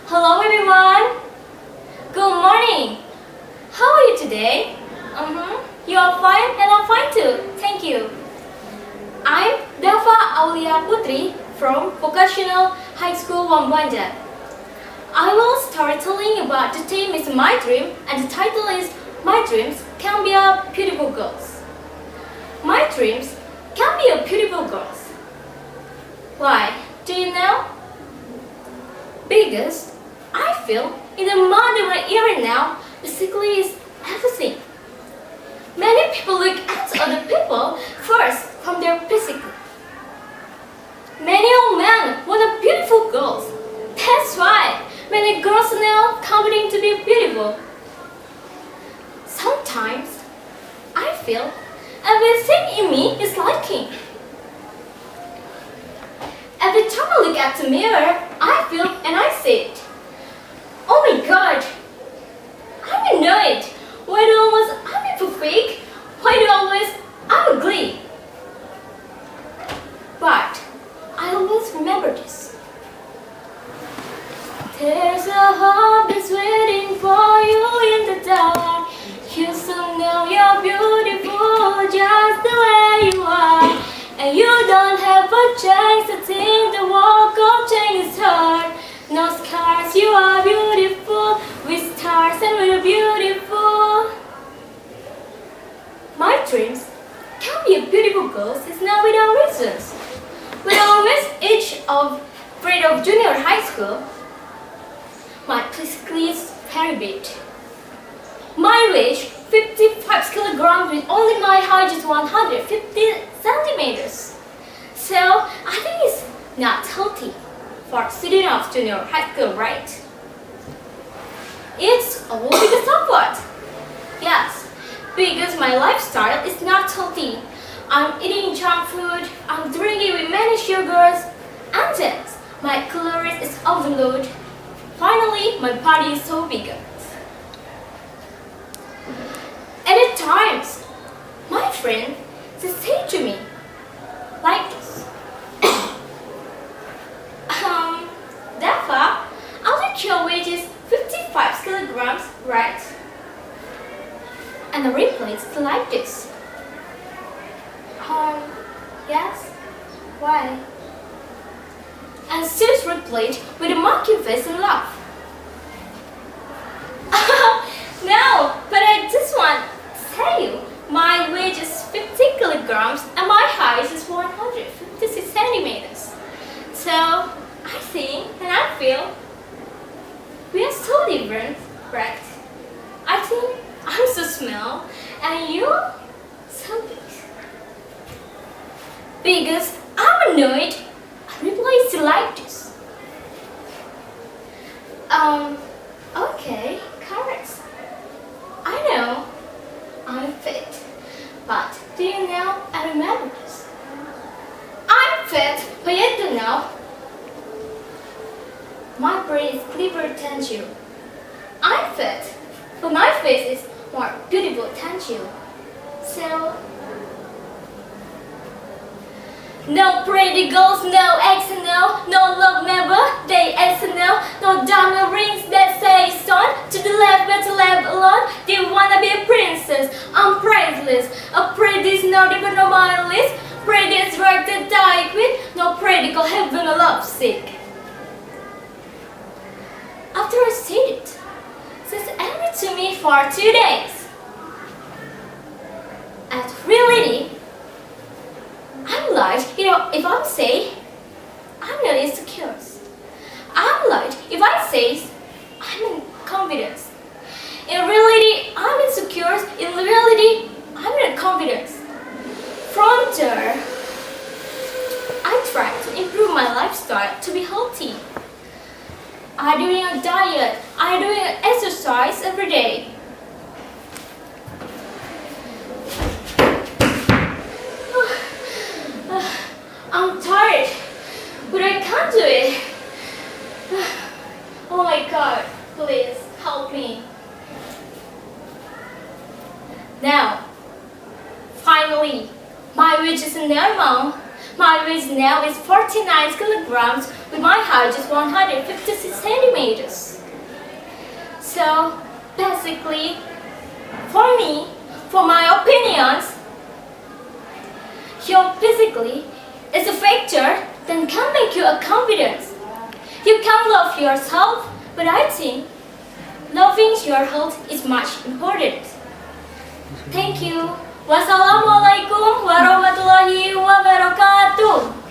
Hello everyone! Good morning! How are you today? You are fine and I'm fine too. Thank you. I'm Dava Aulia Putri from Vocational High School 1 Banjar. I will start telling about the theme is My Dream and the title is My Dreams Can Be a Beautiful Girls. My dreams can be a beautiful girls. Why? Do you know? Because I feel in the modern era now, basically is everything. Many people look at other people first from their physical. Many old men want a beautiful girls. That's why many girls are now competing to be beautiful. Sometimes I feel everything in me is lacking. Every time I look at the mirror, I feel and I say it. Oh my God! I don't know it. Why do always I'm perfect? Why do always I'm ugly? But I always remember this. There's a heart that's waiting for you in the dark. You still know you're beautiful just the way you are. And you don't have a chance to think the world could change its heart. No scars, you are beautiful. With stars and we're beautiful. My dreams can be a beautiful girls is not without reasons. When I was age of grade of junior high school, my physically is very big. My weight 55 kilograms with only my height is 150 centimeters. So I think it's not healthy for a student of junior high school, right? It's all because of what? Yes, because my lifestyle is not healthy. I'm eating junk food, I'm drinking with many sugars, and then my calories is overload. Finally, my body is so bigger. At times, my friend just say to me like this. Dava, I think your weight is 55 kilograms, right? And I replied like this. Yes. Why? And Sis replied with a mocking face and laugh. No, but I just want to tell you, my weight is 50 kilograms and my height is 156 centimeters. So, I think and I feel we are so different, right? I think I'm so small and you're so big. Because I'm annoyed, I reply to like this. Okay, correct. I know I'm fit, but do you know I remember this? I'm fit, but you don't know. My brain is clearer than you. I'm fit, but my face is more beautiful than you. So, no pretty girls, no X and no love never, they X and no diamond rings that say son, to the left but to left alone, they wanna be a princess, I'm priceless, a pretty is not even on my list, pretty is right to die with, no pretty go heaven or love sick. After I said it, she's angry to me for 2 days. At reality, I'm like, if I say I'm not insecure. I'm like, if I say I'm in confidence. In reality, I'm insecure. In reality, I'm in confidence. From there, I try to improve my lifestyle to be healthy. I'm doing a diet. I'm doing an exercise every day. I'm tired, but I can't do it. Oh my God, please help me. Now, finally, my weight is normal. My average now is 49 kilograms with my height just 156 centimeters. So basically, for me, for my opinions, your physically is a factor that can make you a confidence. You can love yourself, but I think loving your health is much important. Thank you. Wassalamualaikum warahmatullahi wabarakatuh.